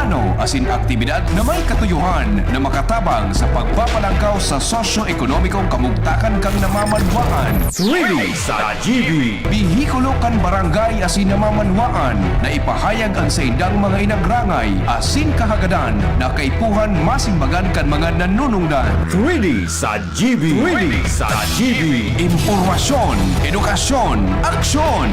plano asin aktibidad na may katuyuhan na makatabang sa pagpapalangkaw sa sosyo-ekonomikong kamugtakan kang namamanwaan. 3D sa GB. Bihikulo kan barangay asin namamanwaan na ipahayag ang sa indang mga inagrangay asin kahagadan na kaipuhan masimbagan kan mga nanunungdan. 3D sa GB. 3D sa GB. Impormasyon, edukasyon, aksyon!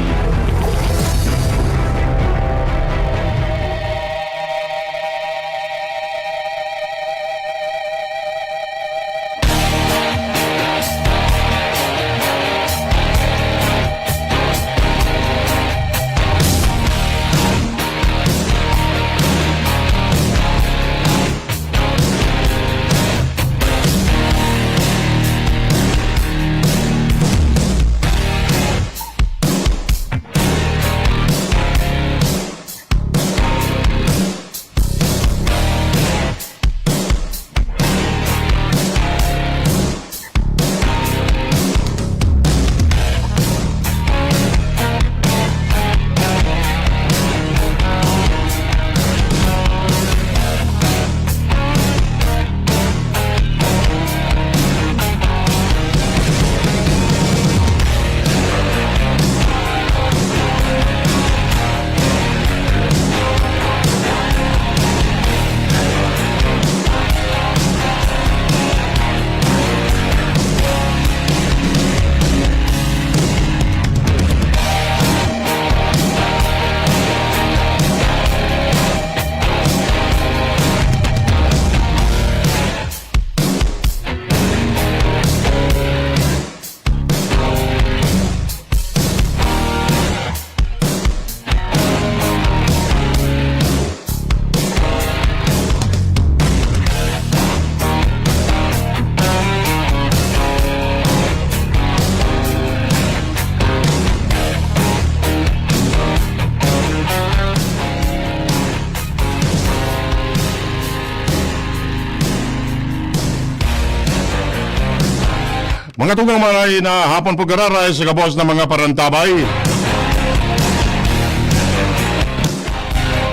Mga tugang maray na hapon po gararay sa kabos ng mga parantabay.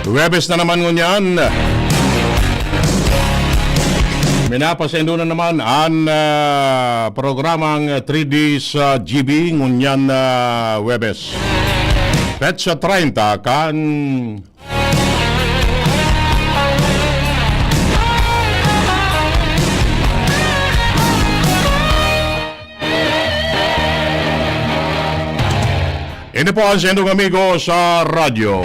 Webes na naman ngunyan. Minapasendo na naman ang programang 3D sa GB ngunyan Webes. Petsa 30 kan ini po ang sendong amigo sa radyo.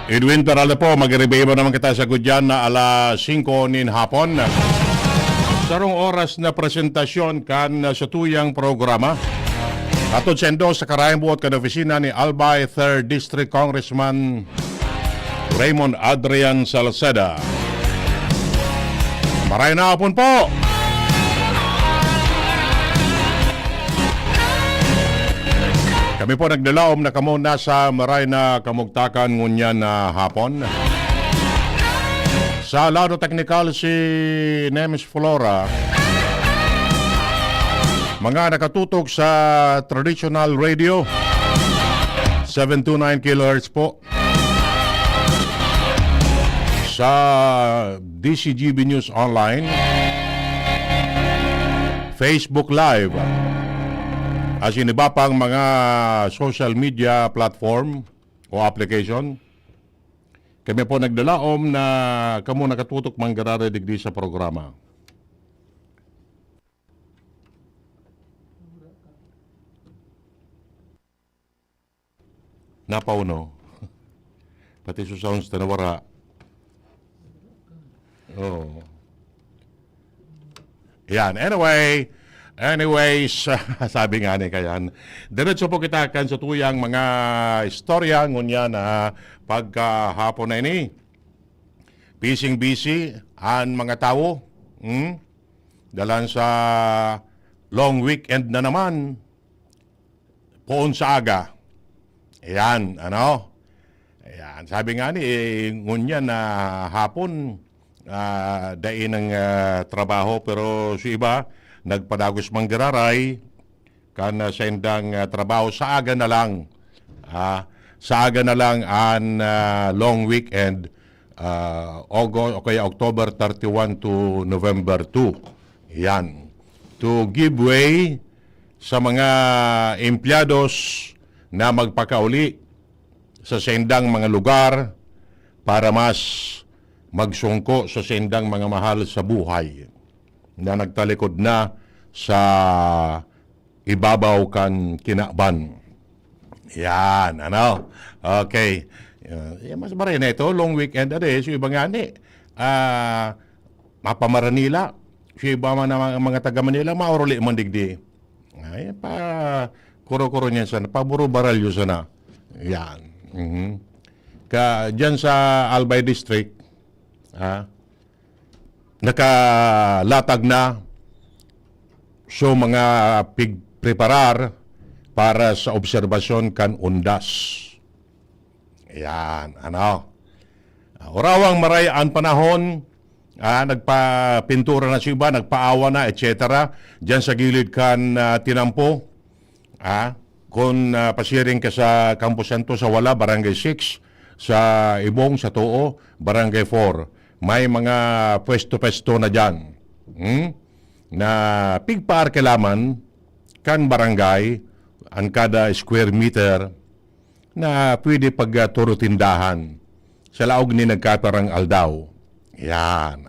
Edwin Peralta po, mag-rebebo naman kita sa gudyan na alas 5 nin hapon. Sarong oras na presentasyon kan sa tuyang programa. Atod sendo sa karayang buot kan opisina ni Albay 3rd District Congressman Raymond Adrian Salceda. Maray na hapon po. Kami po nagdalaom na kamo nasa maray na kamugtakan ngunyan na hapon. Sa lado technical si Nemes Flora. Mga nakatutok sa traditional radio 729 kHz po. Sa DCGB News Online, Facebook Live, as in iba pang mga social media platform o application. Kami po nagdalaom na kamo nakatutok manggarare digdi sa programa. Napauno. Pati sa sounds tanawara. Oh. Yan. Anyways, sabi nga ni kayan, diretso po kita kan sa tuyang mga istorya ngunya na pagkahapon na ini. Busy ang mga tao. Dalan sa long weekend na naman. Poon sa aga. Ayan, ano? Ayan, sabi nga ni, ngunya na hapon, dain ng trabaho, pero si iba, nagpadagos manggararay kan sa indang trabaho sa aga na lang. sa aga na lang ang long weekend, August, o kaya October 31 to November 2. Yan. To give way sa mga empleados na magpakauli sa sendang mga lugar para mas magsungko sa sendang mga mahal sa buhay na nagtalikod na sa ibabaw kan kinakban. Yan, ano? Okay. Mas maray na ito, long weekend so iba nga ni. Mapamaranila. So iba man ang mga taga Manila, mauruli man digdi. Ay, kuro-kuro niyan sana, paburo baralyo sana. Yan. Dyan sa Albay District, nakalatag na so mga preparar para sa obserbasyon kan undas. Yan, ano. Orawang marayaan panahon, nagpapintura na si iba, nagpaawa na, etc. Diyan sa gilid kan tinampo, kung pasiring ka sa Campo Santo sa Wala, Barangay 6, sa Ibong, sa Too, Barangay 4. May mga pwesto-pwesto na dyan. Na pigpaar kailaman kan barangay ang kada square meter na pwede pagturo tindahan sa laog ni nagkatarang aldaw. Yan,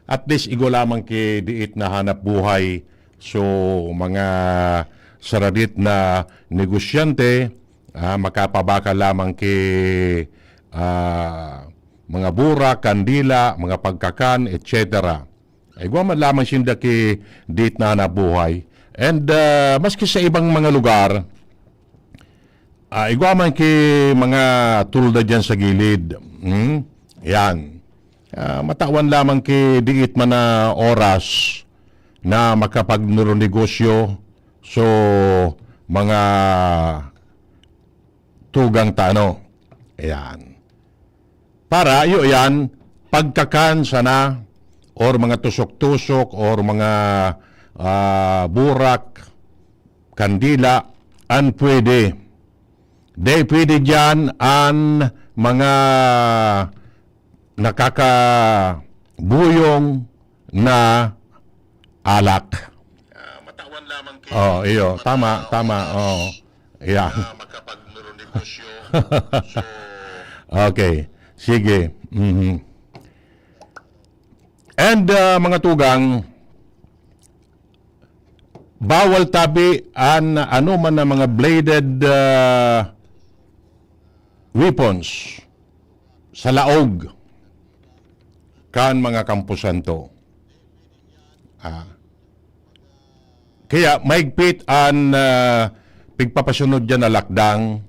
At least igo lamang ki diit na hanap buhay so mga saradit na negosyante makapabaka lamang ki mga bura, kandila, mga pagkakan, etc. Ay gumaman lamang sinda ki diit na hanap buhay. And maski sa ibang mga lugar, igwaman ki mga tulda dyan sa gilid. Yan. Matawan lamang ki diit man na oras na makapagnegosyo so mga tugang tano. Yan. Para yan, pagkakan sana or mga tusok-tusok or mga burak, kandila, an pwede. Pwede dyan ang mga nakakabuyong na alak. Matawan lamang kayo. Iyo. Tama. Yan. Makapag-negosyo. Okay. Sige. And mga tugang, bawal tabi an ano man na mga bladed weapons sa laog kan mga Campo Santo. Kaya maigpit an pigpapasunod dyan na lakdang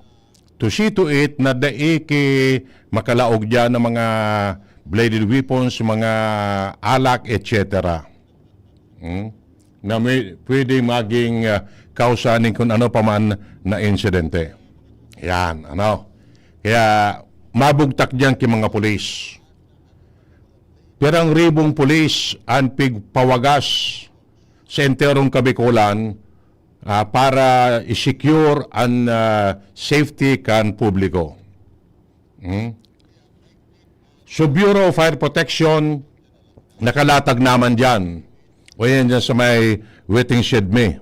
to see to it na daiki makalaog dyan ng mga bladed weapons, mga alak, etc. Na may, pwede maging kausanin kung ano pa man na insidente. Yan, ano. Kaya mabugtak dyan ki mga pulis. Pero ang ribong pulis ang pigpawagas sa enterong Kabikulan para i-secure ang safety kan publiko. So Bureau of Fire Protection nakalatag naman dyan. O yan dyan sa may waiting shed me.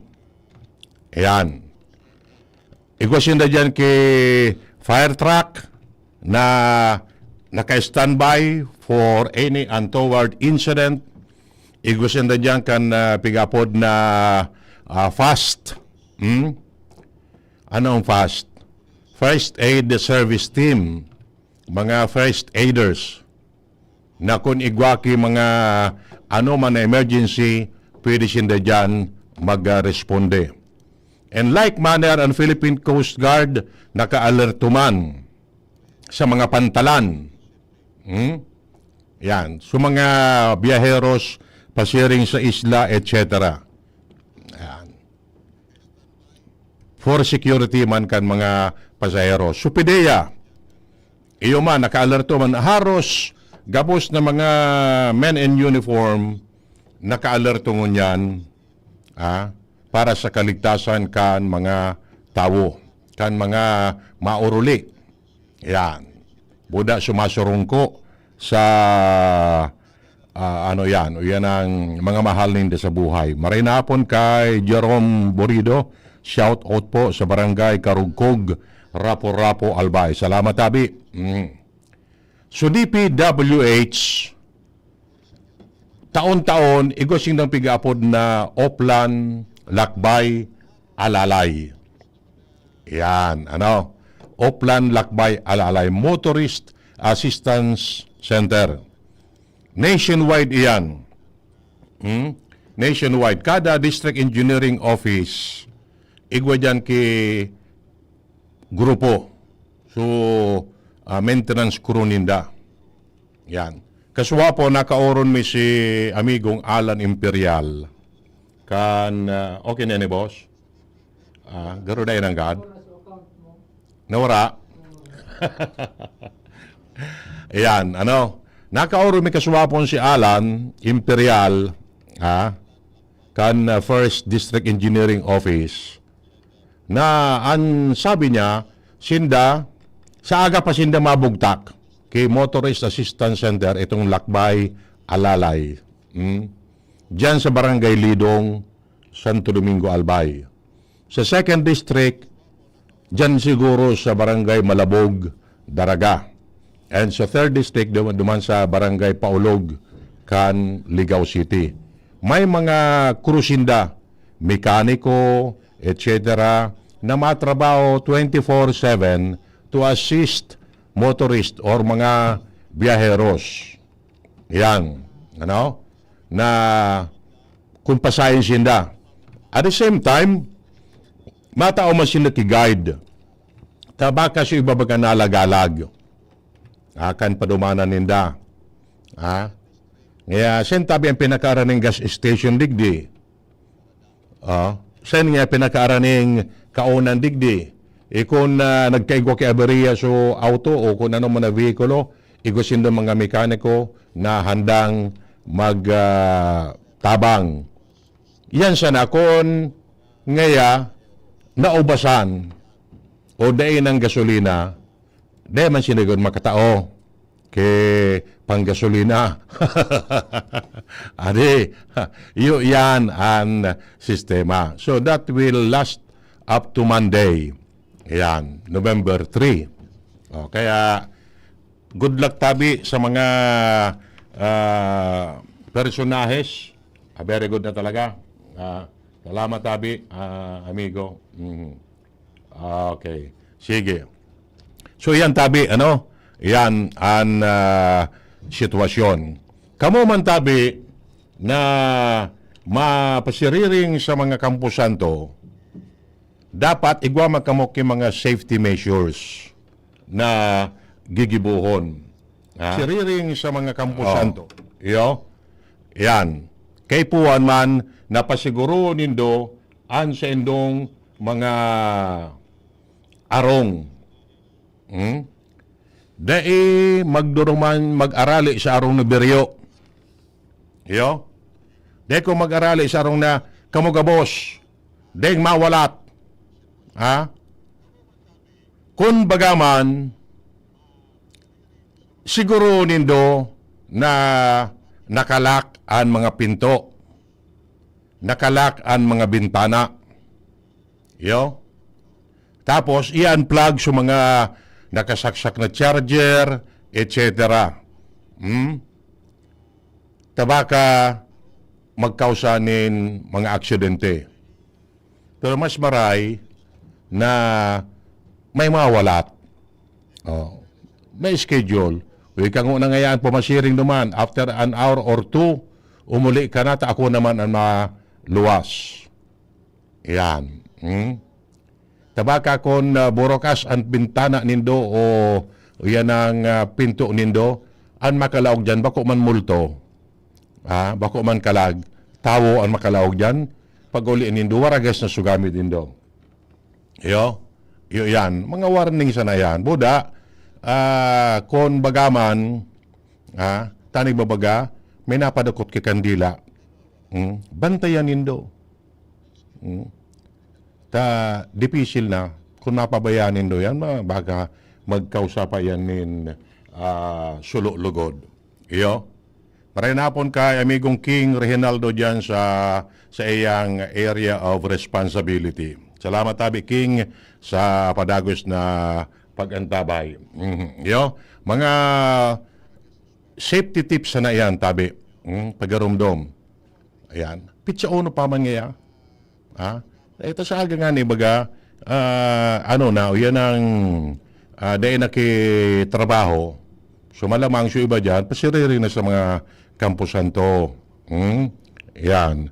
Ayan. Igwasin na dyan kay fire truck na naka-standby for any untoward incident. Igwasin na dyan kan pigapod na FAST. Ano ang FAST? First Aid Service Team. Mga first aiders na kung igwaki mga ano man na emergency, pwede sinda dyan mag-responde. And like manner, ang Philippine Coast Guard naka-alerto man sa mga pantalan. Yan. So mga biyaheros pasiring sa isla, etc. Yan. For security man kan mga pasahero. So PIDEA, iyo man, naka-alerto man, haros gabos na mga men in uniform, naka-alerto ngunyan para sa kaligtasan kan mga tao. kan mga mauruli. Yan. Buda sumasurungko sa ano yan, o yan ang mga mahal ninda sa buhay. Marinapon kay Jerome Borido, shout out po sa Barangay Karugkog, Rapo-Rapo, Albay. Salamat tabi. So DPWH, taon-taon, igosing ng pigapod na Oplan, Lakbay, Alalay. Yan, ano? Oplan, Lakbay, Alalay. Motorist Assistance Center. Nationwide iyan. Nationwide. Kada District Engineering Office, igwa dyan ki grupo. So, maintenance crew ninda. Yan. Kaswa po, nakaoron mi si amigong Alan Imperial. Kan, okay na ni boss? Garo na yun ang God? Nawara? Yan, ano? Nakaoron mi kaswa po si Alan Imperial, kan First District Engineering Office, na ang sabi niya, sinda, sa aga pa sinda mabugtak kay Motorist Assistance Center, itong Lakbay, Alalay. Diyan sa Barangay Lidong, Santo Domingo, Albay. Sa Second District, diyan siguro sa Barangay Malabog, Daraga. And sa Third District, duman sa Barangay Paulog, kan Ligaw City. May mga krusinda, mekaniko, etc. na matrabaho 24/7 to assist motorist or mga biyaheros. Yan, ano? Na kung pasayin sinda. At the same time, matao man sila ki-guide. Tabaka siya ibabaga nalagalag. Akan padumanan ninda. Ngaya, sen tabi ang pinakaaraning gas station digdi. Sen nga pinakaaraning kaunan digdi. Kung nagkaigwa kay aberiya so auto o kung ano man na vehikulo, igusin ng mga mekaniko na handang magtabang. Yan sana kung ngaya naubasan o dain ng gasolina, di man sinagon makatao kay panggasolina. Adi, yan ang sistema. So that will last up to Monday. Yan, November 3. Kaya, good luck tabi sa mga personahes. Very good na talaga. Salamat tabi, amigo. Okay, sige. So yan tabi, ano? Yan ang sitwasyon. Kamo man tabi na mapasiriring sa mga kampusan to, dapat igwa magkamok yung mga safety measures na gigibuhon. Siriring sa mga kampusan to. Yan. Kay puwan man, napasiguro nindo an sa indong mga arong. Dai magduruman mag-arali sa arong na beryo. Dai ko mag-arali sa arong na kamugabos. Dai mawalat. Kung bagaman, siguro nindo na nakalak ang mga pinto. Nakalak ang mga bintana. Tapos, i-unplug sa mga nakasaksak na charger, etc. Tabaka magkausanin mga aksidente. Pero mas maray na may mawalat. May schedule. Huwag kang unangayaan pumasiring naman. After an hour or two, umuli ka na, ako naman ang maluwas. Yan. Tabaka kung burokas ang bintana nindo o yan ang pinto nindo, ang makalaog dyan, bako man multo. Bako man kalag, tawo ang makalaog dyan, pag uliin nindo, waragas na sugamit nindo. Yan. Mga warning sana yan. Buda, kung bagaman, tanig babaga, may napadakot kay kandila. Bantayan nindo. Dipisil na kung napabayanin do yan, baka magkausapa yan nin sulok-lugod. Iyo? Maraming hapon kay amigong King Reginaldo dyan sa iyang area of responsibility. Salamat tabi King sa padagos na pag-antabay. Yo, mga safety tips na yan tabi. Pagarumdom. Ayan. Pitsa uno pa man ngaya. Ha? Ito sa aga nga ni baga yan ang dahil nakitrabaho. So malamang siya iba dyan, pasiriri na sa mga kampusan to. Yan.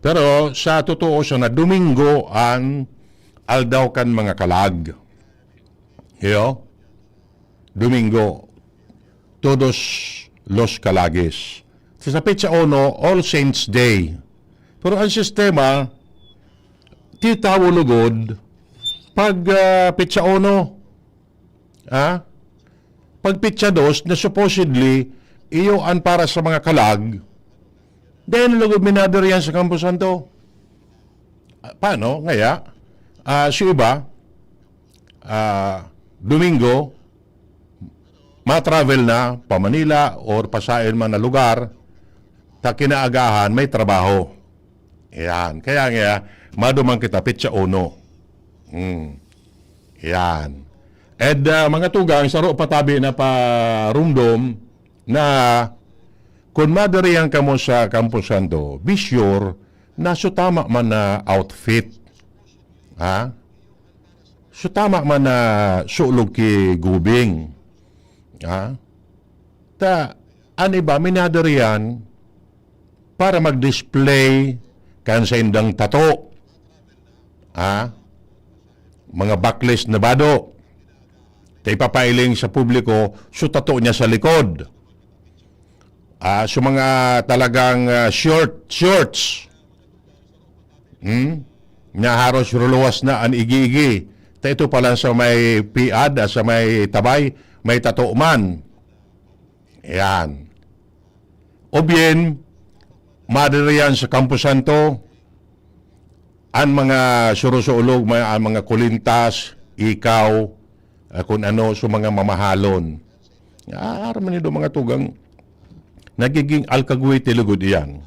Pero sa totoo siya na Domingo aldaw kan mga kalag. Yo? Domingo. Todos los kalagis. Sa Petsa Ono, All Saints Day. Pero ang sistema, titawo lugod, pag Petsa Ono, pag Petsa Dos, na supposedly, iyoan para sa mga kalag, dahil lugod minador yan sa Campo Santo. Paano? Ngaya, si iba, Domingo, ma-travel na pa Manila or pasain man na lugar, ta kinaagahan may trabaho. Yan. Kaya nga, madumang kita, Petsa Ono. Yan. And mga tugang, saro patabi na pa rumdom na kung madariyan ka mo sa Campo Santo, be sure na so tama man na outfit. Ha? So tama man na sulog ki gubing. Ha? Ani ba, minadariyan para mag-display kan sa indang tato. Ha? Mga backlist na bado. Tay papailing sa publiko, so tato niya sa likod. So mga talagang shorts. Na haros ruluwas na ang igi-igi. Ito pala sa may piad, sa may tabay, may tato man. Yan. O bien, madariyan sa Campo Santo, ang mga surusulog, ang mga kulintas, ikaw, kung ano, sa mga mamahalon. Araman nito mga tugang, nagiging alkagwete lugod yan.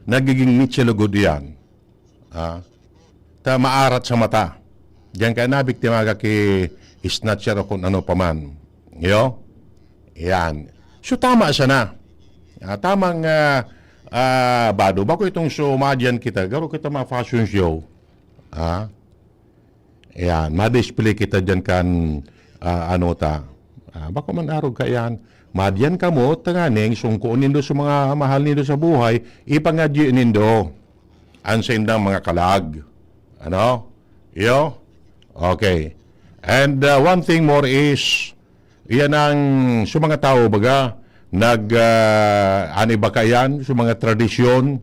Nagiging mitse lugod yan. Maarat sa mata. Diyan ka nabiktima ka ki snatcher o kung ano paman. Yo? Yan. So tama siya na. Tamang bado. Bako itong sumadyan kita. Garo kita mga fashion show. Yan. Ma-display kita dyan kan bako man arog ka yan. Madyan ka mo, tanganing, sungkuon nindo sa mga mahal nindo sa buhay, ipangadyo nindo ang sa indang mga kalag. Ano? Yo? Okay. And one thing more is, yan ang sa mga tao baga, ani ba kayan sa mga tradisyon,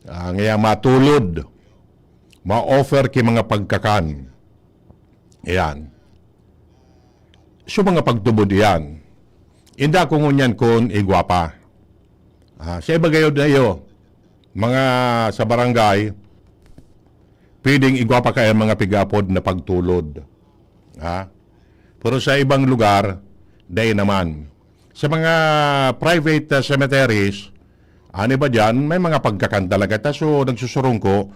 ngayon matulod, ma-offer ki mga pagkakan. Yan. Sa mga pagtubod yan, inda ko ngunyan kon igwapa. Sa iba gayod na iyo, mga sa barangay, pwedeng igwapa kayo mga pigapod na pagtulod. Pero sa ibang lugar, day naman. Sa mga private cemeteries, ano ba dyan, may mga pagkakan talaga. So, nagsusurong ko,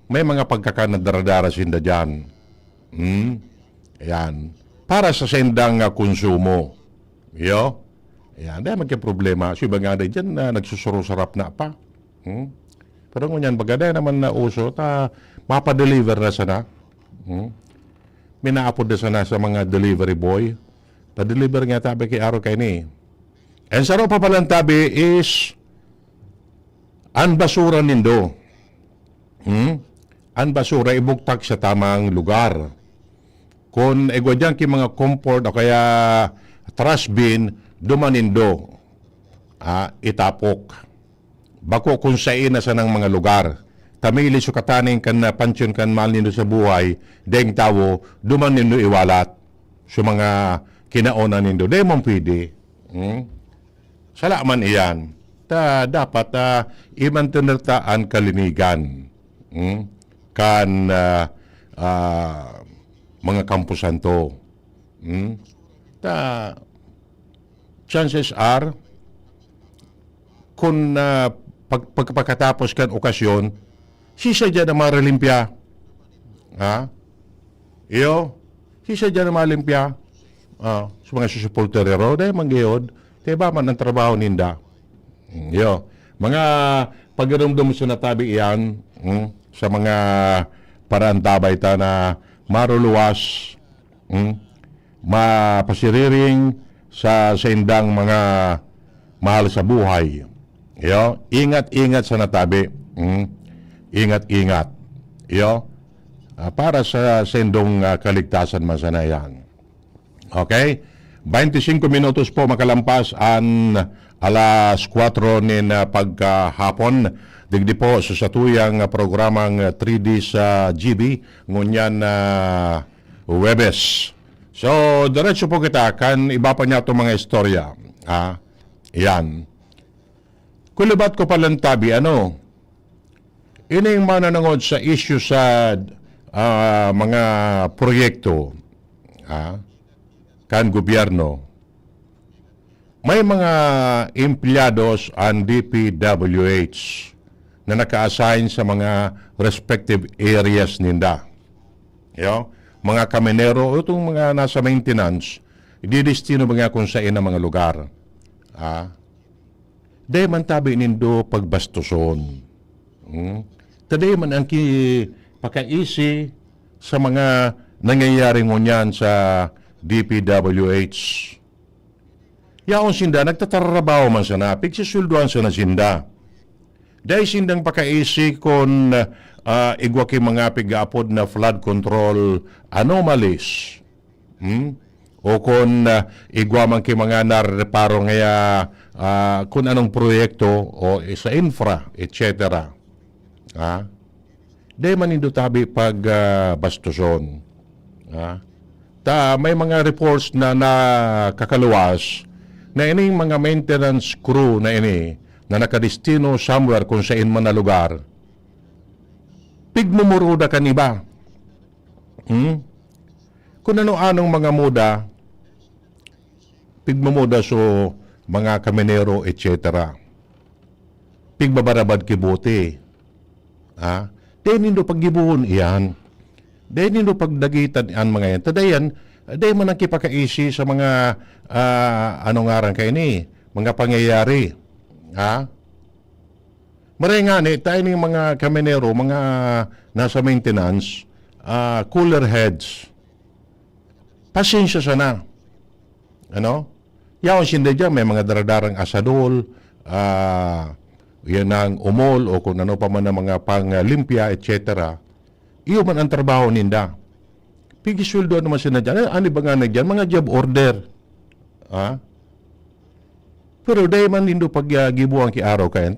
may mga pagkakan na daradara sinda dyan. Ayan. Para sa sendang konsumo. Yo? Ayan, dahil magka-problema. So, iba nga dyan na nagsusuro-sarap na pa. Pero ngunyan, bagay naman na uso, mapadeliver na sana. Minaapod na sana sa mga delivery boy. Pa-deliver nga tabi kay Aro kay ni. And sa pa palang tabi is ang basura nindo. Ang basura ibugtak sa tamang lugar. Kung egwadyan ki mga comfort o kaya trash bin, dumanindo. Itapok. Bako kung sa ina sa ng mga lugar. Tamili so kataning kan na pansyon kan mahal nindo sa buhay, deng tawo, dumanindo iwalat. So mga kinaona nindo. Dahil mong pwede. Sala man iyan. Dapat imantinertaan kalinigan. Kan mga kampusan to. Chances are, kung pagkatapos kan okasyon, sisa dyan na maralimpya. Sisa dyan na malimpya. Sa mga susupulterero, dahil manggayod, kaya ba man ang trabaho ninda. Mga pagdarumdum sa natabi iyan, sa mga paraan tabay ta na maruluwas, mapasiriring sa indang mga mahal sa buhay. Ingat-ingat sa natabi. Ingat-ingat. Para sa sendong kaligtasan masanayan. Okay? 25 minutos po makalampas ang alas 4 nin pagkahapon. Digdi po sa satuyang programang 3D sa GB ngunyan Webes. So, diretso po kita kan iba pa niya itong mga istorya. Yan. Kulubat ko palang tabi, ining mananangod sa issue sa mga proyekto kan gobyerno. May mga empleados ang DPWH na naka-assign sa mga respective areas ninda. Mga kaminero o itong mga nasa maintenance, ididestino mga kung saan ang mga lugar. Dahil man tabi nindo pagbastuson. Taday man ang pakaisi sa mga nangyayari ngunyan sa DPWH. Yaon sinda, nagtatrabaho man sana, pigsisulduan sana sinda. Dahil sindang pakaisi kung igwa ki mga pig-apod na flood control anomalies. O kung igwa man ki mga nareparo ngaya kung anong proyekto o sa infra, etc. Dahil man indo tabi pag bastuson. May mga reports na nakakaluwas na ining mga maintenance crew na ini na nakadestino somewhere kung saan man na lugar, pigmumuruda kan iba. Kung ano-anong mga muda, pigmumuda so mga kaminero, etc. Pigbabarabad kibuti. Dahil nindo paggibuhon iyan. Dahil nindo pagdagitan iyan mga yan. Tadayan, dahil man ang kipakaisi sa mga anong aran kayo ni, mga pangyayari. Maray nga ni, tayo ng mga kaminero, mga nasa maintenance, cooler heads. Pasensya sana. Yaon sinda dyan, may mga daradarang asadol, yan ang umol, o kung ano pa man ang mga panglimpya, etc. Iyo man ang trabaho ninda. Pigisweldo naman sila dyan. Ano ba nga na dyan? Mga job order. Pero dahil man nindo paggibuang ki araw kayan,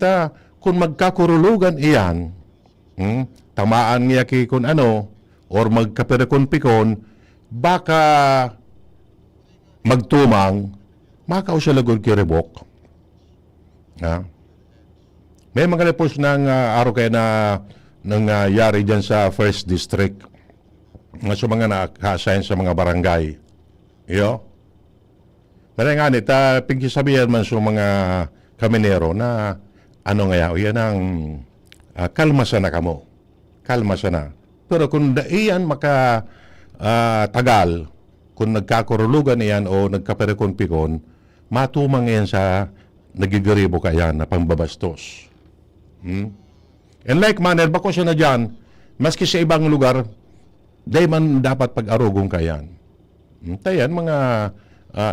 kung magkakurulugan iyan, tamaan niya ki kung ano, or magkaperekon-pikon, baka magtumang, makaw siya lagod ki rebok. May mga reports ng araw kaya na nangyari dyan sa 1st District, sa mga naka-assign sa mga barangay. Pero nga nito, pagsasabihan man sa mga kaminero na ano nga yan ang kalmasan na kamo. Kalmasan na. Pero kung daiyan tagal, kung nagkakurulugan iyan o nagkaperekon-pikon, matumang yan sa nagigaribo kayan na pangbabastos. And like manner, bako siya na dyan, maski sa ibang lugar, dahil man dapat pag-arugong kayan. Tayan, mga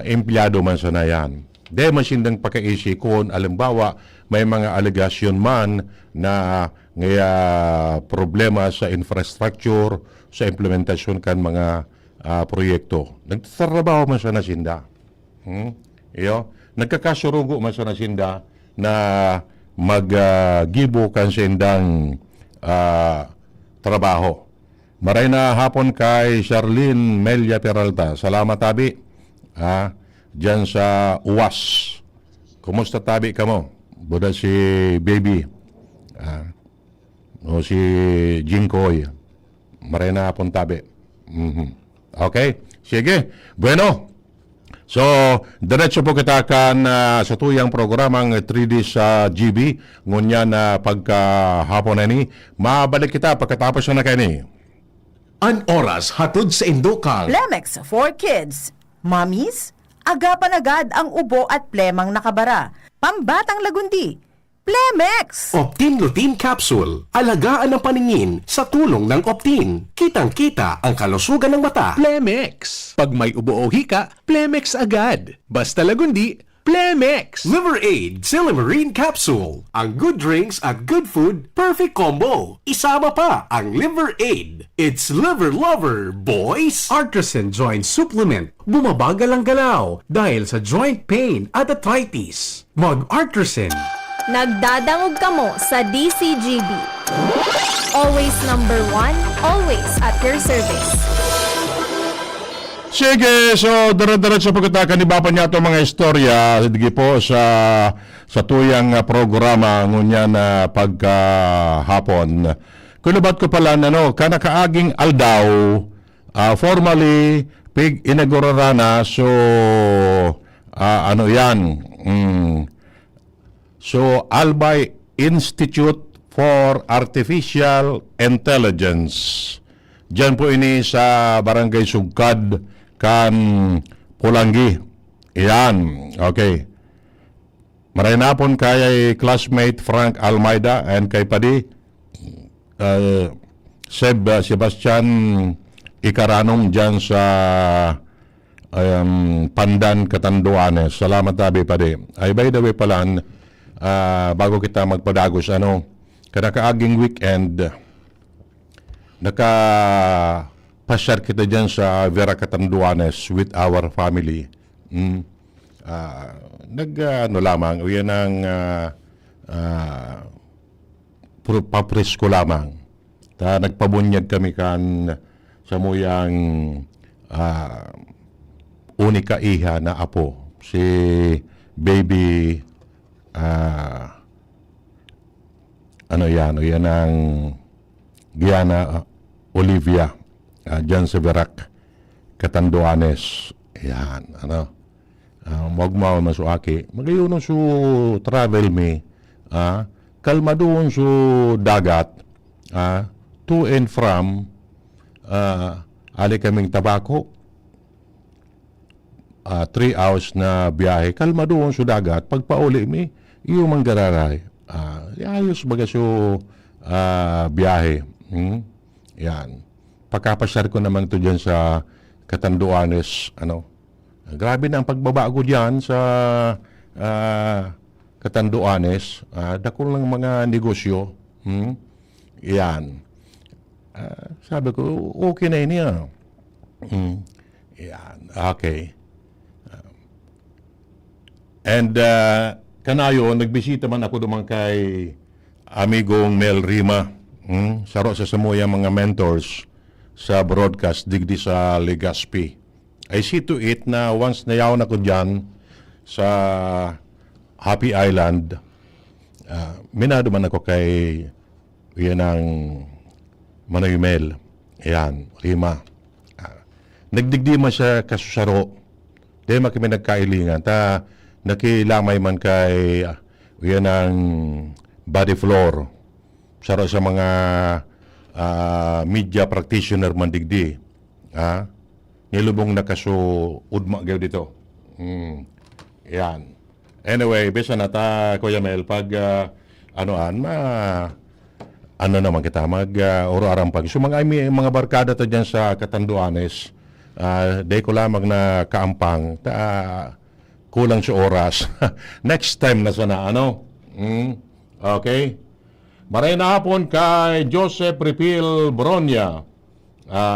empleyado man sana yan. Dahil man sindang pakaisi kung alimbawa may mga allegation man na ngaya problema sa infrastructure, sa implementasyon kan mga proyekto. Nagtatrabaho man sana sinda. Nagkakasurugo man sana sinda na maggibo kan sindang trabaho. Maray na hapon kay Charlene Melia Peralta. Salamat tabi. Diyan sa UWAS. Kumusta tabi ka mo? Buda si Baby. O si Jinkoy. Marina hapon tabi. Okay? Sige. Bueno. So, diretso po kita kan sa tuyang programang 3D sa GB. Ngunya na pagkahapon na ni. Mabalik kita pagkatapos na kayo ni. An oras hatod sa Indokang. Plemex for Kids. Mommies, agapan agad ang ubo at plemang nakabara. Pambatang lagundi. Plemex! Optin Lutein Capsule. Alagaan ang paningin sa tulong ng Optin. Kitang-kita ang kalusugan ng mata. Plemex. Pag may ubo o hika, Plemex agad. Basta lagundi, Plemex. Liver Aid Silimarine Capsule. Ang good drinks at good food, perfect combo. Isama pa ang Liver Aid. It's liver lover, boys! Artisan Joint Supplement. Bumabagal ang galaw dahil sa joint pain at arthritis. Mag-Artisan. Nagdadangog kamo sa DCGB. Always number 1, always at your service. Sige, so dire-diretso pagkatakan ni Bapa niya itong mga istorya sige po sa tuyang programa ngunya na pagkahapon. Kulubat ko pala kanakaaging aldaw formally pig inaugurarana so ano yan so Albay Institute for Artificial Intelligence. Diyan po ini sa Barangay Sugkad kan Pulangi. Iyan. Okay. Maray na po kay classmate Frank Almeida and kay Padi Sebastian Ikaranong dyan sa Pandan, Catanduanes. Salamat tabi Padi. Ay by the way pala bago kita magpadagos kanakaaging weekend pasyar kita dyan sa Vera Catanduanes with our family. Lamang, yan ang papresko lamang. Nagpabunyag kami kan sa muyang unika iha na apo, si baby yan ang Gianna Olivia. Dyan sa Verac, Catanduanes. Yan, magmaw masuaki. Magayunon su travel me, kalma doon su dagat, to and from, ali kaming Tabako, 3 hours na biyahe. Kalma doon su dagat, pagpauli mi, iyo manggararay. Ayos baga su biyahe. Yan. Pagkapasyar ko naman ito dyan sa Catanduanes, grabe na ang pagbabago dyan sa Catanduanes. Dakol lang mga negosyo. Yan. Sabi ko, okay na yun yan. Yan. Okay. And kanayo, nagbisita man ako naman kay amigong Mel Rima. Saro sa samuya mga mentors sa broadcast digdi sa Legazpi. I see to it na once nayaw na ko dyan sa Happy Island, minado man ako kay yan ang Manayumel. Yan, Rima. Nagdigdi man siya kasusaro. Di man kami nagkailingan. Nakilamay man kay yan ang body floor. Saro sa mga media practitioner man digdi. Nilubong na kaso udma gaw dito. Yan. Anyway, bisa na ta Kuya Mel pag naman kita oro-arang pag so mga barkada ta diyan sa Catanduanes. Day ko lamang na kaampang kulang sa oras. Next time na sana okay. Maray na hapon kay Joseph Repil Bronya.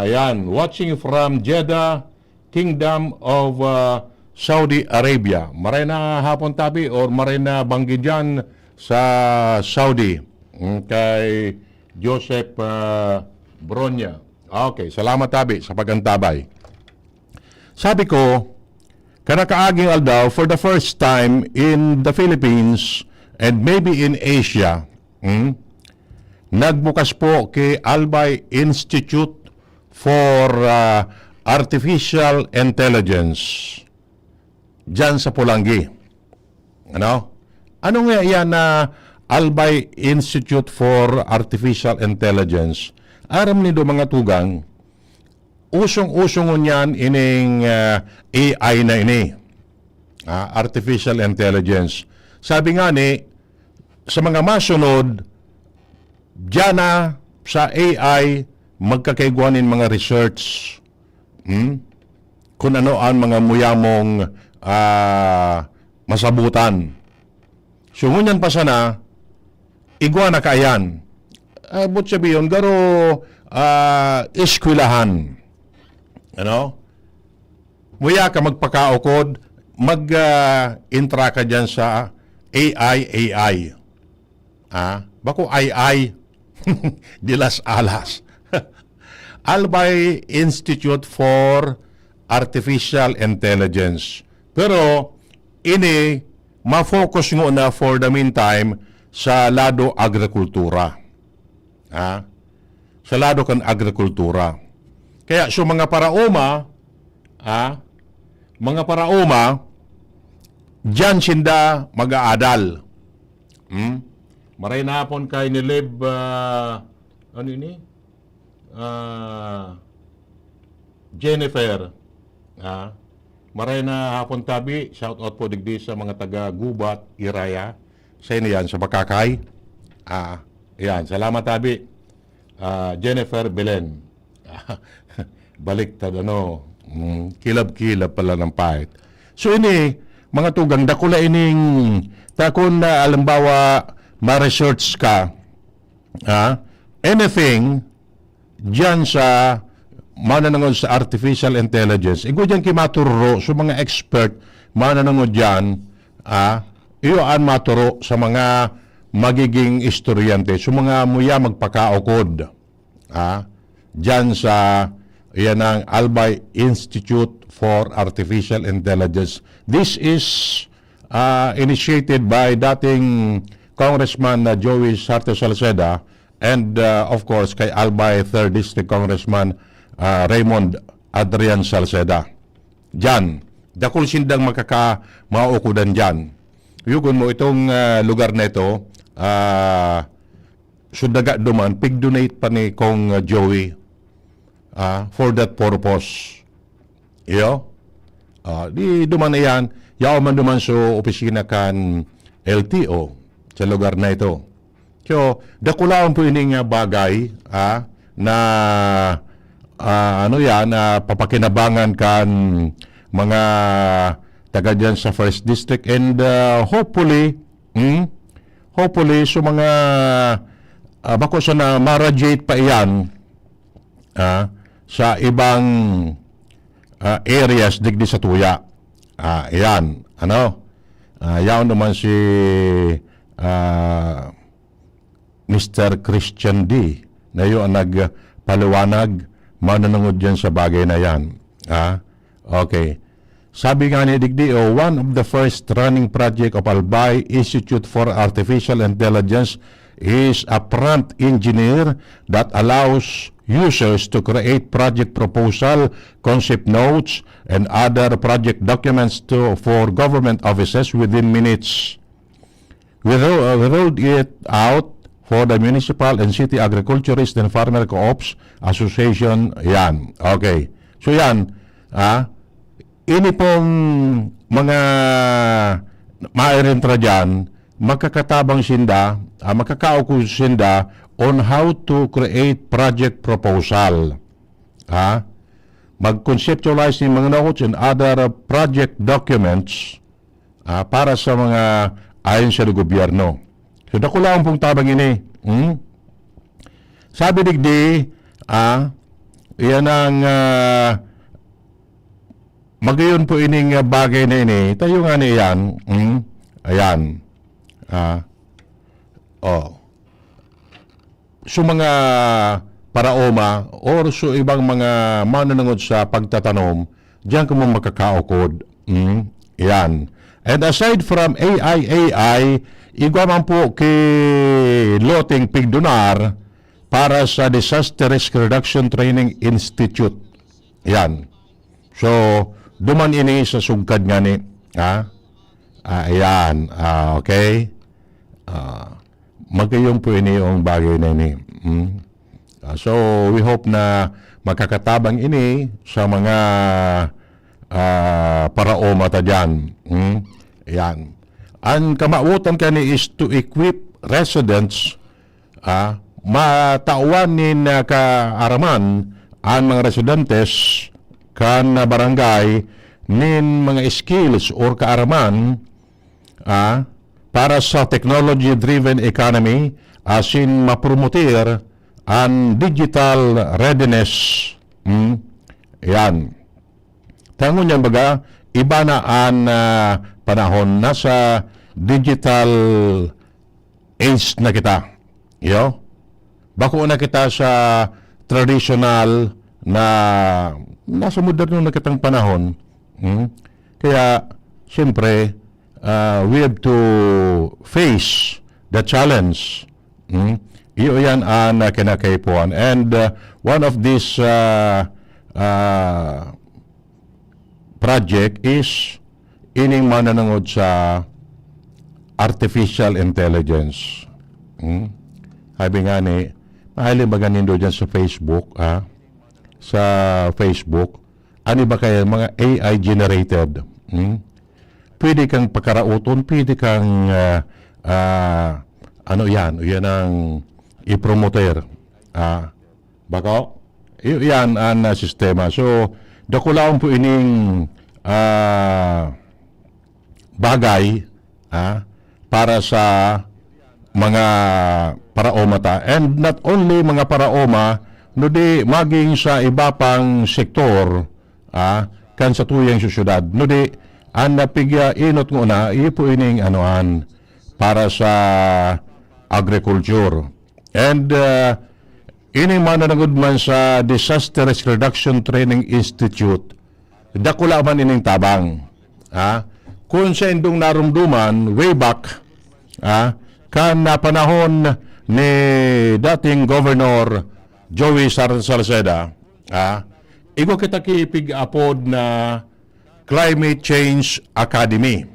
Yan, watching from Jeddah, Kingdom of Saudi Arabia. Maray na hapon tabi or maray na banggi dyan sa Saudi. Kay Joseph Bronya. Okay, salamat tabi sa pagantabay. Sabi ko, kanakaaging aldaw for the first time in the Philippines and maybe in Asia, nagbukas po kay Albay Institute for Artificial Intelligence dyan sa Pulangi. Ano? Ano nga yan na Albay Institute for Artificial Intelligence? Aram nido mga tugang, usong-usong niyan ining AI na ini. Artificial Intelligence. Sabi nga ni, sa mga masunod, diyan na sa AI, magkakaiguanin mga research. Kung ano ang mga muyamong masabutan. So, ngunyan pa sana, igwa na kayan. But sabihin, garo iskwilahan. Ano? Muya ka magpakaukod, mag-intra ka dyan sa AI. Bako AI, dilas alas. Albay Institute for Artificial Intelligence. Pero, ini, ma-focus ngo na for the meantime sa lado agrikultura. Sa lado kan agrikultura. Kaya, so mga paraoma, dyan sinda mag-aadal. Maray na hapon kay nilib, ano ini? Jennifer. Maray na hapon tabi, shout out po digdi sa mga taga Gubat, Iraya. Sa inyo yan, sa Bakakay. Yan, salamat tabi. Jennifer Belen. Baliktad, kilab-kilab pala ng pahit. So ini, mga tugang, dakula ining, takon na alambawa, ma-research ka, anything, dyan sa mananangod sa artificial intelligence, igo dyan kimaturo sa mga expert, mananangod dyan, iyo ang maturo sa mga magiging istoryante, sa mga muya magpakaukod, dyan sa yan ang Albay Institute for Artificial Intelligence. This is initiated by dating Congressman Joey Sarto Salceda and of course kay Albay 3rd District Congressman Raymond Adrian Salceda. Diyan, dakol sindang maukudan dyan. Yugon mo itong lugar na ito, sudaga duman, pig-donate pa ni Kong Joey for that purpose. Iyo? Di duman na yan, yaw man duman sa opisina kan LTO sa lugar na ito. So, dakulaon po ining bagay na papakinabangan kan mga taga dyan sa 1st District and hopefully so mga bako sa na marajate pa iyan sa ibang areas digdi sa tuya. Ayan, yaon naman si Mr. Christian D. na yun nagpaliwanag mananangod dyan sa bagay na yan. Okay. Sabi nga ni Digdi, one of the first running project of Albay Institute for Artificial Intelligence is a prompt engineer that allows users to create project proposal, concept notes, and other project documents for government offices within minutes. We rolled it out for the municipal and city agriculturist and farmer co-ops association. Yan. Okay. So yan, ini pong mga mairentra dyan, magkakatabang sinda, magkakauko sinda on how to create project proposal. Mag-conceptualize ng mga notes and other project documents para sa mga ayon sa gobyerno. So, dako lang pong tabang ini. Sabi digdi, yan ang magayon po ining bagay na ini. Tayo nga na yan. Ayan. So, mga paraoma or so ibang mga mananangod sa pagtatanom, diyan ka mo makakaukod. Ayan. And aside from AI, igwa man po kay Loting Pigdonar, para sa Disaster Risk Reduction Training Institute. Yan. So, duman ini sa sugkad nga ni. Ayan. Okay. Magkayong po ini yung bagay na ini. So, we hope na makakatabang ini sa mga parao mata dyan. Yan. Ang kamautan kani is to equip residents matauanin kaaraman ang mga residentes kan barangay nin mga skills or kaaraman para sa technology-driven economy asin mapromoter ang digital readiness. Yan. Tangon yan baga, iba na ang panahon, nasa digital age na kita. Yo? Bako na kita sa traditional na nasa moderno na kitang panahon. Kaya, siyempre, we have to face the challenge. Iyo yan ang kinakaipuan. And one of these project is ining mananangod sa artificial intelligence. Sabi nga ni, mahali ba ganindo dyan sa Facebook, sa Facebook, ano ba kaya mga AI generated? Pwede kang pagkarauton, pwede kang yan ang i-promoter. Bako? Yan ang sistema. So, dakulaon po ining bagay para sa mga paraomata. And not only mga paraoma, no di maging sa iba pang sektor kan sa tuyang susyudad. No di ang napigya inot mo na ipo ining anuan para sa agriculture. And ining mananagod man sa Disaster Risk Reduction Training Institute, dakula man ining tabang. Kung sa indong narumduman, way back, kan na panahon ni dating Governor Joey Salceda, igo kita kipig-apod na Climate Change Academy.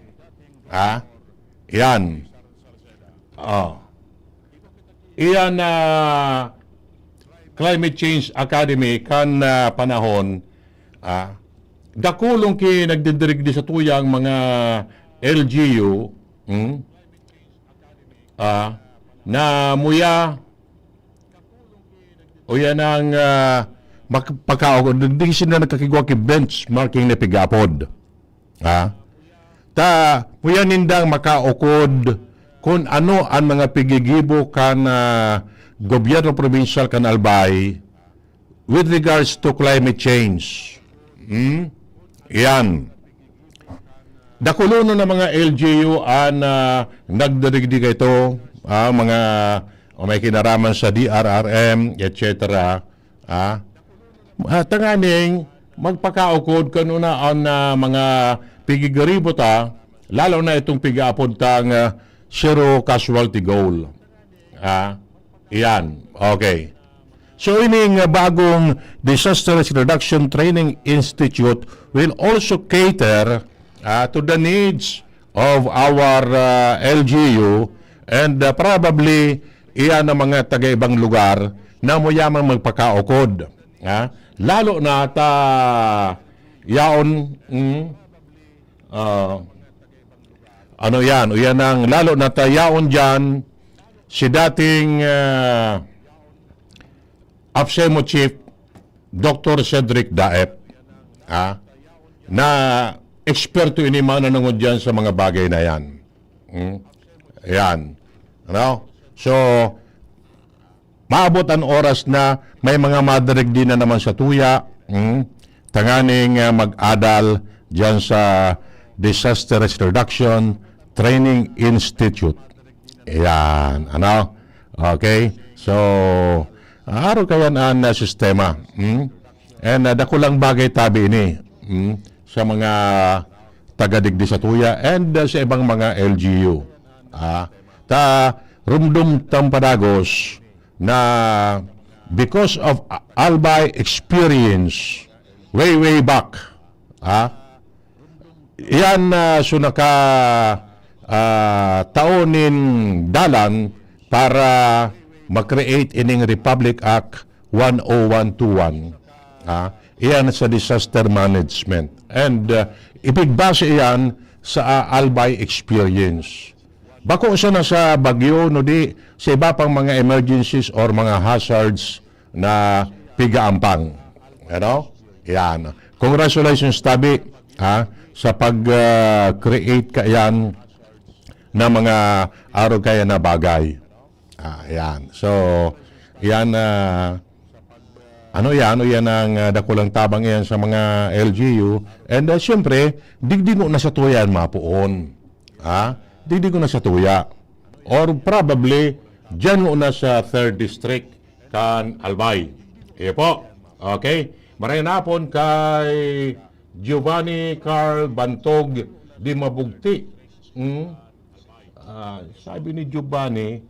Yan. Iyan na Climate Change Academy kan panahon dakulong ki nagdidirigdi sa tuyang mga LGU na muya o yan ang pagkaog hindi sila nagkakigwa ki benchmarking na pigapod muya nindang makaokod kung ano ang mga pigigibo kan gobyerno provincial kan Albay with regards to climate change. Yan. Dakulono na mga LGU ang nagdarigdig ito, mga may kinaraman sa DRRM, etc. Tanganing magpakaukod kanuna ang mga pigigaribo ta, lalo na itong pigaapod tang zero casualty goal. Yan. Okay. So, ining bagong Disaster Risk Reduction Training Institute will also cater to the needs of our LGU and probably iyan ang mga taga-ibang lugar na muyamang magpakaukod. Lalo na yaon yan ang lalo na yaon dyan si dating APSEMO Chief Dr. Cedric Daep na eksperto ini mananangod dyan sa mga bagay na yan. Yan. So, maabot ang oras na may mga madarigdi na naman sa tuya, tanganing mag-adal dyan sa Disaster Risk Reduction Training Institute. Yan. Okay? So, araw kayan ang sistema. And dakulang bagay tabi ini sa mga taga-digdi sa tuya and sa ibang mga LGU. Rumdum tampadagos na because of Albay experience way back, yan so naka taonin dalan para mag-create ining Republic Act 10121. Iyan sa disaster management. And ipigbase iyan sa Albay experience. Bako siya na sa bagyo, no di sa iba pang mga emergencies or mga hazards na pigaampang. Yan. Congratulations, Tabi, sa pag-create ka yan na mga araw kaya na bagay. Yan. So, yan yan ang dakulang tabang yan sa mga LGU. And siyempre, digdig mo na sa tuya yan mapuon. Digdig mo na sa tuya. Or probably, dyan mo na sa 3rd District kan Albay. Po. Okay? Maraming napon kay Giovanni Carl Bantog di Mabugti. Sabi ni Giovanni,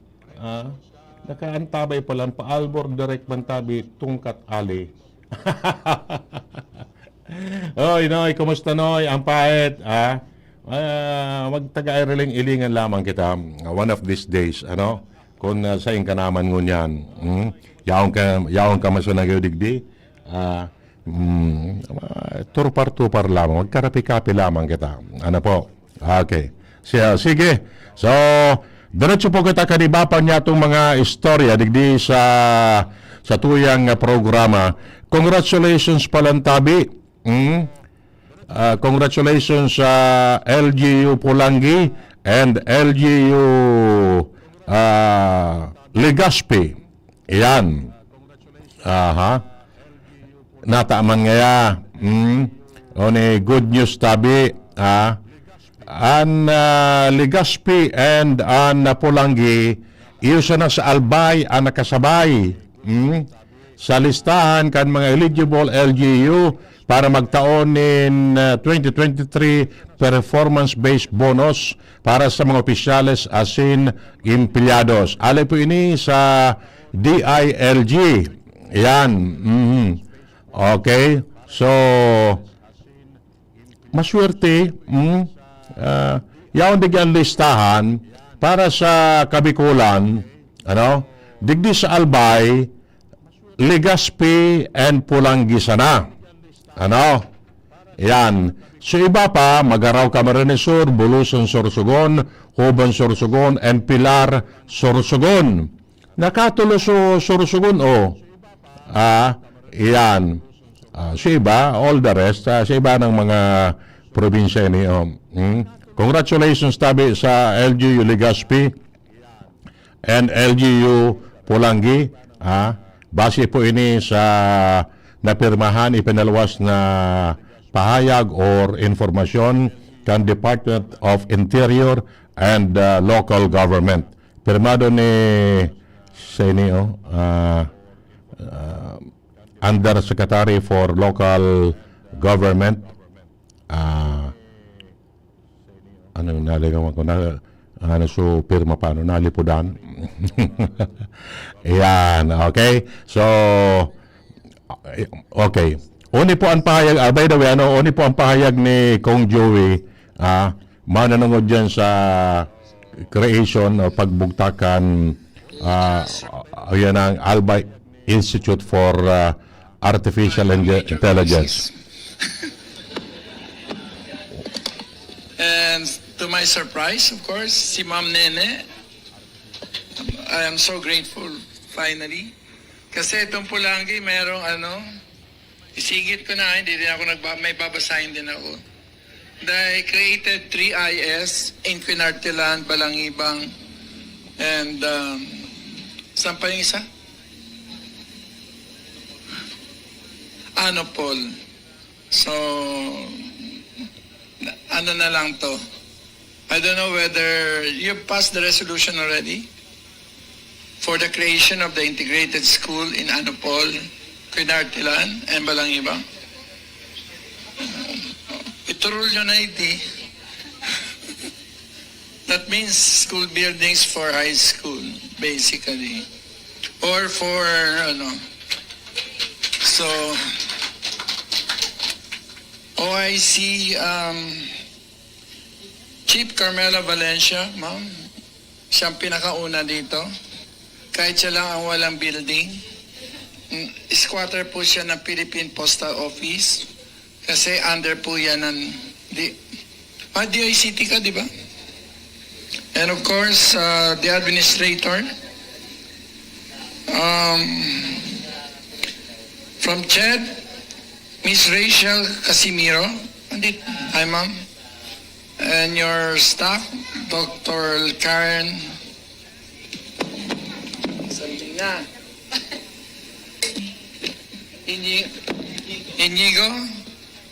nakaantabay pa lang pa-Albor direct mantabi tungkat ali. Oy, Noy, kumusta Noy? Ang pait, magtaga-iling-ilingan lamang kita one of these days, kung saing ka naman ngunyan. Yaong ka masunagaw digdi. Turpar-tupar lamang, magkarapi-kapi lamang kita. Ano po? Okay. Sige. So, diretso po kita kanibapan niya itong mga istorya digdi sa tuyang programa. Congratulations Palantabi. Congratulations sa LGU Pulangi and LGU Legazpi. Yan. Nataman ngaya. Good news Tabi. An Legazpi and an Pulangi, iyo siya na sa Albay ang nakasabay sa listahan kan mga eligible LGU para magtaon in 2023 performance-based bonus para sa mga opisyales asin emplyados. Alay po ini sa DILG. Yan. Okay. So, maswerte. Yaon digyan listahan para sa Kabikulan, digdi sa Albay, Legazpi and Pulangi sana. Yan. So iba pa, Magaraw Camarines Sur, Bulusan Sorsogon, Huban Sorsogon, and Pilar Sorsogon. Nakatulo so Sorsogon, yan. So iba, all the rest, sa iba ng mga probinsya ni Congratulations Tabi sa LGU Legazpi and LGU Pulangi. Base po ini sa napirmahan ipinalwas na pahayag or informasyon kan Department of Interior and Local Government. Pirmado ni Undersecretary for Local Government. Naligawan ko na so pirma paano nalipudan. Yan, okay. So okay. Uni po ang pahayag, by the way, uni po ang pahayag ni Kong Joey, mananungod dyan sa creation o pagbugtakan yan ang Albay Institute for Artificial Intelligence. And to my surprise, of course, si Ma'am Nene, I am so grateful, finally. Kasi itong Pulangi, merong isigit ko na, hindi din ako may babasahin din ako. They created 3IS, Inquinartilan, Balangibang, and saan pa yung isa? Anopol. So, ano na lang to? I don't know whether you passed the resolution already for the creation of the integrated school in Anopol, Quinartilan, and Balangibang. Iturul nyo na iti. That means school buildings for high school, basically. or for, so, OIC, Chief Carmela Valencia, ma'am, siyang pinakauna dito. Kahit siya lang ang walang building. Squatter po siya ng Philippine Postal Office. Kasi under po yan ng DICT ka, di ba? And of course, the administrator. From CHED, Miss Rachel Casimiro. Hi, ma'am. And your staff, Dr. Karen. Something na. Inigo,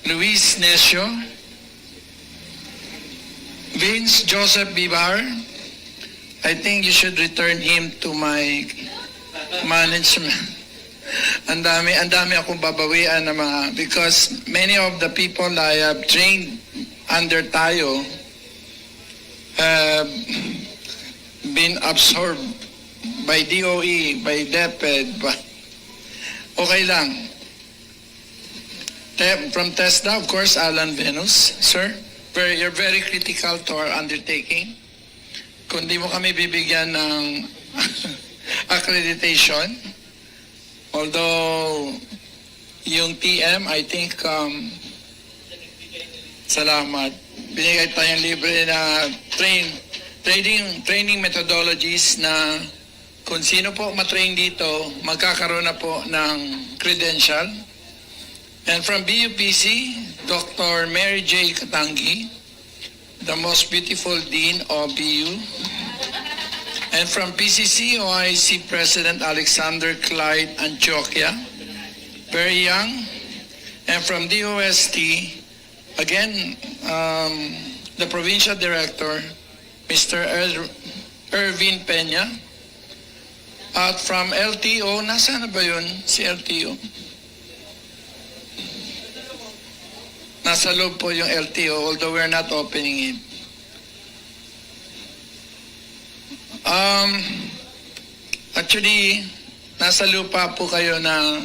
Luis Necio, Vince Joseph Bibar. I think you should return him to my management. Ang dami akong babawian na mga, because many of the people I have trained under tayo have been absorbed by DOE, by DepEd, okay lang. From TESDA, of course, Alan Venus, sir. You're very critical to our undertaking. Kung di mo kami bibigyan ng accreditation, although yung TM, I think, salamat. Binigay tayong libre na training methodologies na kung sino po matrain dito, magkakaroon na po ng credential. And from BUPC, Dr. Mary J. Katangi, the most beautiful Dean of BU. And from PCC, OIC President Alexander Clyde Antioquia, very young. And from DOST, again, the Provincial Director, Mr. Ervin Peña. At from LTO, nasaan na ba yun si LTO? Nasa loob po yung LTO, although we're not opening it. Actually, nasa lupa po kayo na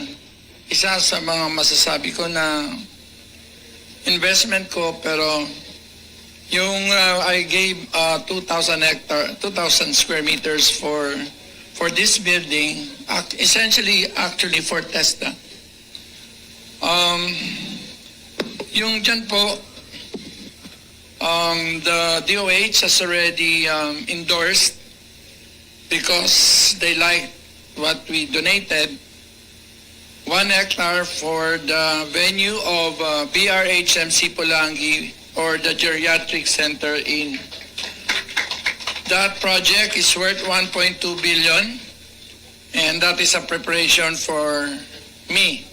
isa sa mga masasabi ko na investment ko, pero yung I gave 2,000 square meters for this building, essentially actually for TESDA. Yung dyan po, the DOH has already endorsed, because they like what we donated, 1 hectare for the venue of BRHMC Pulangi, or the geriatric center in. That project is worth 1.2 billion, and that is a preparation for me.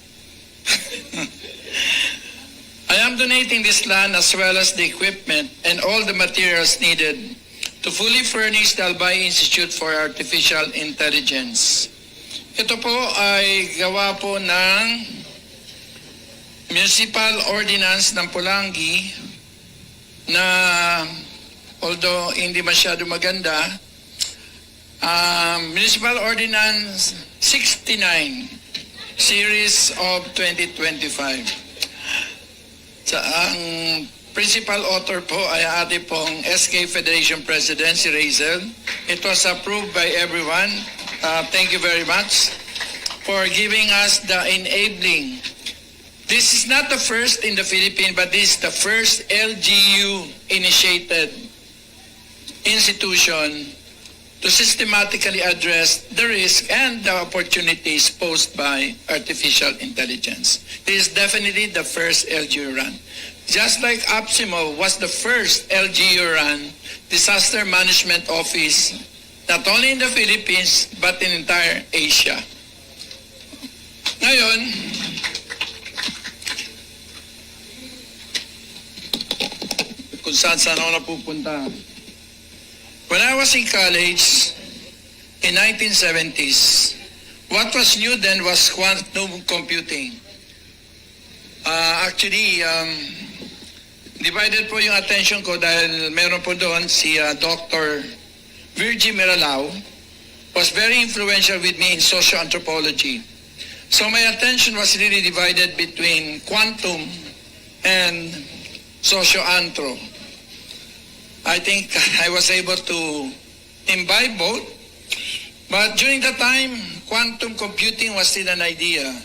I am donating this land as well as the equipment and all the materials needed to fully furnish the Albay Institute for Artificial Intelligence. Ito po ay gawa po ng Municipal Ordinance ng Pulangi na, although hindi masyado maganda, Municipal Ordinance 69, Series of 2025. Ang principal author po ay ating pong SK Federation President, si Razel. It was approved by everyone. Thank you very much for giving us the enabling. This is not the first in the Philippines, but this is the first LGU-initiated institution to systematically address the risk and the opportunities posed by artificial intelligence. This is definitely the first LGU run. Just like APSIMO was the first LGU run disaster management office, not only in the Philippines, but in entire Asia. Ngayon, kung saan ako napupunta. When I was in college in 1970s, what was new then was quantum computing. Actually, divided po yung attention ko dahil meron po doon si Dr. Virgie Meralao, was very influential with me in socio-anthropology. So my attention was really divided between quantum and socio-anthro. I think I was able to imbibe both, but during that time, quantum computing was still an idea.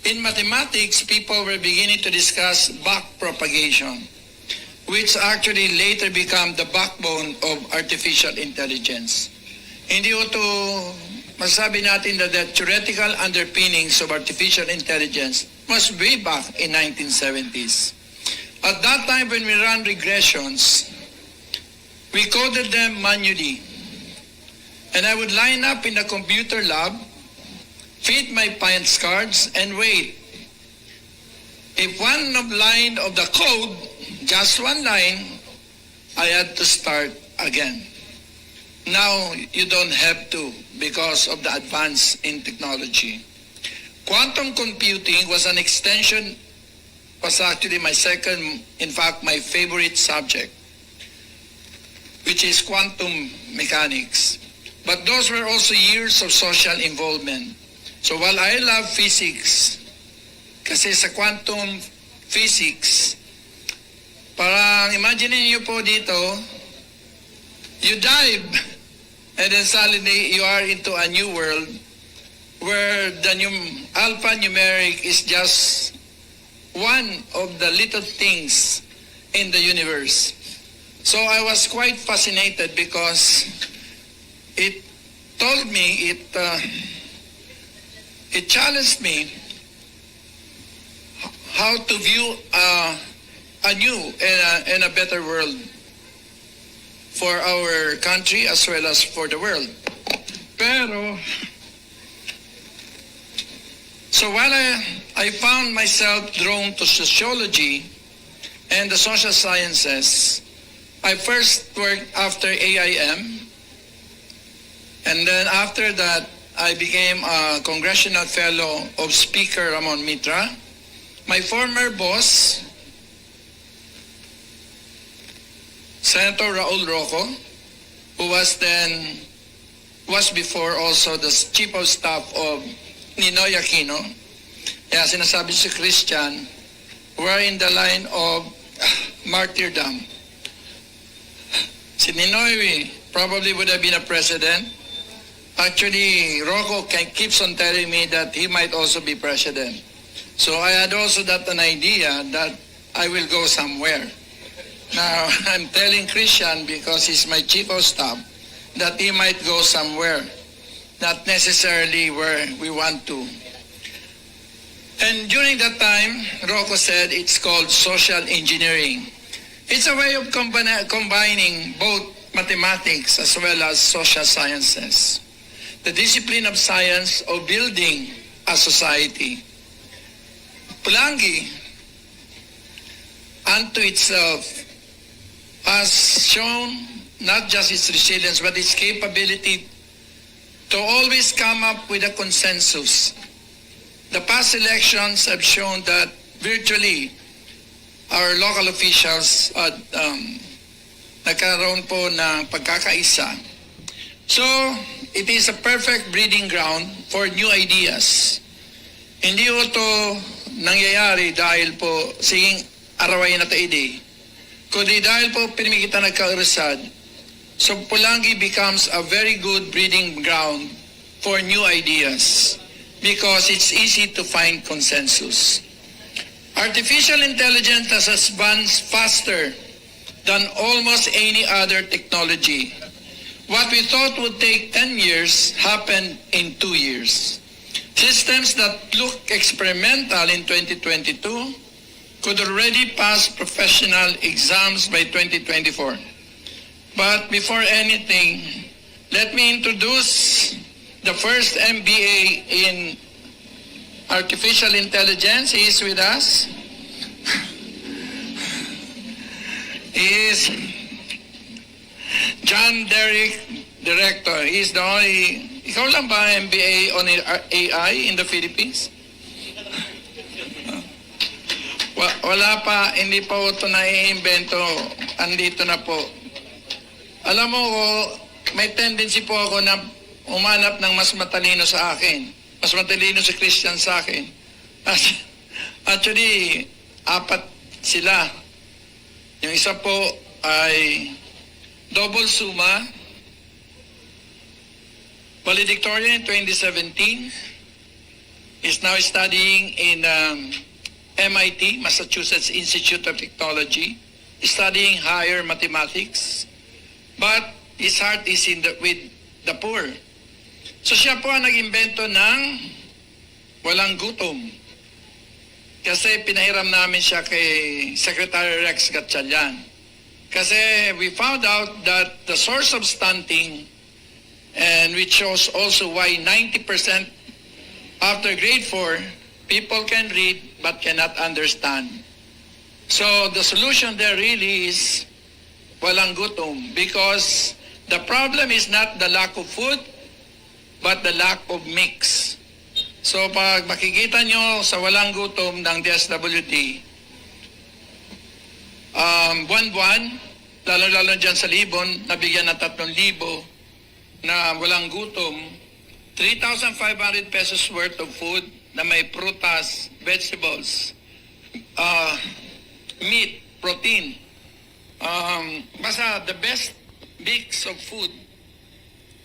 In mathematics, people were beginning to discuss backpropagation, which actually later became the backbone of artificial intelligence. Hindi ito masabi natin that the theoretical underpinnings of artificial intelligence was way back in 1970s. At that time when we ran regressions, we coded them manually. And I would line up in the computer lab, feed my points cards, and wait. If one line of the code, just one line, I had to start again. Now, you don't have to because of the advance in technology. Quantum computing was an extension, was actually my second, in fact, my favorite subject, which is quantum mechanics. But those were also years of social involvement. So while I love physics, kasi sa quantum physics, parang imagine niyo po dito, you dive, and then suddenly you are into a new world where the alphanumeric is just one of the little things in the universe. So I was quite fascinated because it told me, it challenged me how to view a new and a better world for our country as well as for the world. Pero, so while I found myself drawn to sociology and the social sciences, I first worked after AIM, and then after that, I became a congressional fellow of Speaker Ramon Mitra. My former boss, Senator Raul Roco, who was before also the Chief of Staff of Ninoy Aquino. Kaya sinasabi si Christian, we're in the line of martyrdom. Si Ninoy probably would have been a president. Actually, Rocco keeps on telling me that he might also be president. So I had also an idea that I will go somewhere. Now, I'm telling Christian, because he's my chief of staff, that he might go somewhere, not necessarily where we want to. And during that time, Rocco said it's called social engineering. It's a way of combining both mathematics as well as social sciences. The discipline of science of building a society. Pulangi, unto itself, has shown not just its resilience, but its capability to always come up with a consensus. The past elections have shown that virtually our local officials nagkaroon po ng pagkakaisa. So, it is a perfect breeding ground for new ideas. Hindi ito nangyayari dahil po siging araway na taide. Kundi dahil po pinimikita nagkaurasad, so Pulangi becomes a very good breeding ground for new ideas because it's easy to find consensus. Artificial intelligence has advanced faster than almost any other technology. What we thought would take 10 years happened in 2 years. Systems that look experimental in 2022 could already pass professional exams by 2024. But before anything, let me introduce the first MBA in artificial intelligence. He is with us. He is John Derrick, Director. He is the only, ikaw lang ba MBA on AI in the Philippines? Wala pa, hindi pa ito naiimbento, andito na po. Alam mo ko, may tendency po ako na umanap ng mas matalino sa akin. Mas matalino si Christian sa akin. Actually, 4 sila. Yung isa po ay double summa, valedictorian in 2017, is now studying in MIT, Massachusetts Institute of Technology, studying higher mathematics, but his heart is with the poor. So siya po ang nag-imbento ng walang gutom. Kasi pinahiram namin siya kay Secretary Rex Gatchalian. Kasi we found out that the source of stunting, and which shows also why 90% after grade 4, people can read but cannot understand. So the solution there really is walang gutom, because the problem is not the lack of food, but the lack of mix. So pag makikita nyo sa walang gutom ng DSWD, buwan-buwan, lalo-lalo dyan sa Libon, nabigyan ng 3,000 na walang gutom, 3,500 pesos worth of food na may prutas, vegetables, meat, protein. Basta the best mix of food.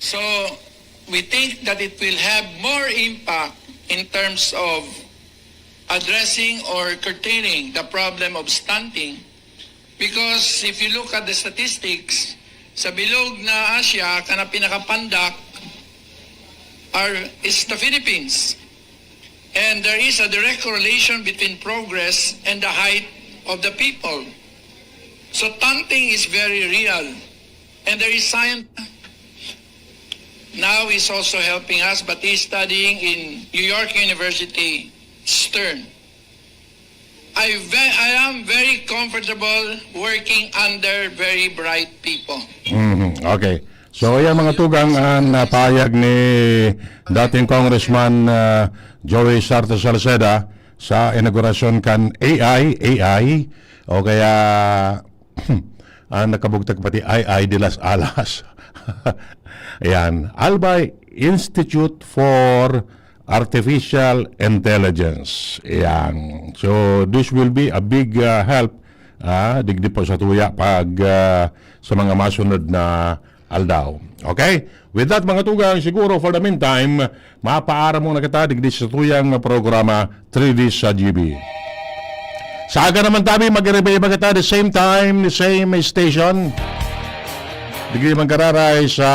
So we think that it will have more impact in terms of addressing or curtailing the problem of stunting. Because if you look at the statistics, sa bilog na Asia, kana pinakapandak is the Philippines. And there is a direct correlation between progress and the height of the people. So stunting is very real. And there is science. Now he's also helping us, but he's studying in New York University, Stern. I am very comfortable working under very bright people. Okay. So, yan mga tugang ang napayag ni dating Congressman Joey Sarto Salceda sa inaugurasyon kan AI, o kaya ang nakabugtag pati AI de las Alas. Ayan, Albay Institute for Artificial Intelligence. Ayan. So, this will be a big help digdi po sa tuya pag sa mga masunod na aldaw. Okay? With that, mga tugang, siguro for the meantime, mapaara muna kita digdi sa tuyang programa 3D sa GB. Sa aga naman tabi, mag-rebay kita the same time, the same station. Digdi magkararay sa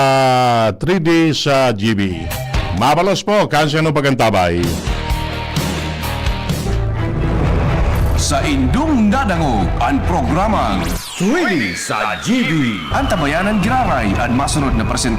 3D sa GB. Mabalos po, kansya no pagantabay. Sa indung nadangog ang programang 3D sa GB. Antabayanan Giraray ang masunod na presentasyon.